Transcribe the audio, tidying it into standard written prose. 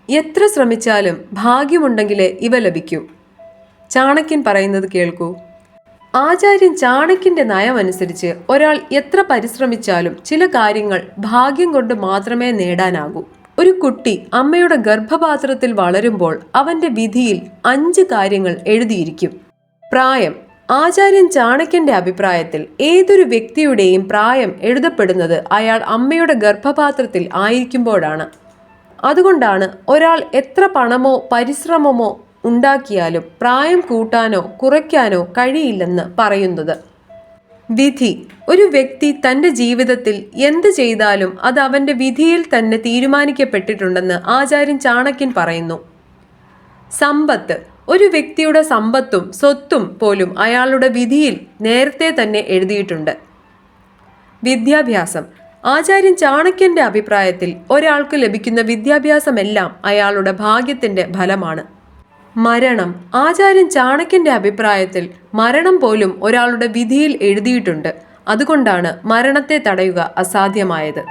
എത്ര ശ്രമിച്ചാലും ഭാഗ്യമുണ്ടെങ്കിലേ ഇവ ലഭിക്കൂ. ചാണക്യൻ പറയുന്നത് കേൾക്കൂ. ആചാര്യൻ ചാണക്യന്റെ നയമനുസരിച്ച് ഒരാൾ എത്ര പരിശ്രമിച്ചാലും ചില കാര്യങ്ങൾ ഭാഗ്യം കൊണ്ട് മാത്രമേ നേടാനാകൂ. ഒരു കുട്ടി അമ്മയുടെ ഗർഭപാത്രത്തിൽ വളരുമ്പോൾ അവന്റെ വിധിയിൽ 5 കാര്യങ്ങൾ എഴുതിയിരിക്കും. പ്രായം. ആചാര്യൻ ചാണക്യന്റെ അഭിപ്രായത്തിൽ ഏതൊരു വ്യക്തിയുടെയും പ്രായം എഴുതപ്പെടുന്നത് അയാൾ അമ്മയുടെ ഗർഭപാത്രത്തിൽ ആയിരിക്കുമ്പോഴാണ്. അതുകൊണ്ടാണ് ഒരാൾ എത്ര പണമോ പരിശ്രമമോ ഉണ്ടാക്കിയാലും പ്രായം കൂട്ടാനോ കുറയ്ക്കാനോ കഴിയില്ലെന്ന് പറയുന്നത്. വിധി. ഒരു വ്യക്തി തൻ്റെ ജീവിതത്തിൽ എന്ത് ചെയ്താലും അത് അവൻ്റെ വിധിയിൽ തന്നെ തീരുമാനിക്കപ്പെട്ടിട്ടുണ്ടെന്ന് ആചാര്യൻ ചാണക്യൻ പറയുന്നു. സമ്പത്ത്. ഒരു വ്യക്തിയുടെ സമ്പത്തും സ്വത്തും പോലും അയാളുടെ വിധിയിൽ നേരത്തെ തന്നെ എഴുതിയിട്ടുണ്ട്. വിദ്യാഭ്യാസം. ആചാര്യൻ ചാണക്യന്റെ അഭിപ്രായത്തിൽ ഒരാൾക്ക് ലഭിക്കുന്ന വിദ്യാഭ്യാസമെല്ലാം അയാളുടെ ഭാഗ്യത്തിന്റെ ഫലമാണ്. മരണം. ആചാര്യൻ ചാണക്യന്റെ അഭിപ്രായത്തിൽ മരണം പോലും ഒരാളുടെ വിധിയിൽ എഴുതിയിട്ടുണ്ട്. അതുകൊണ്ടാണ് മരണത്തെ തടയുക അസാധ്യമായത്.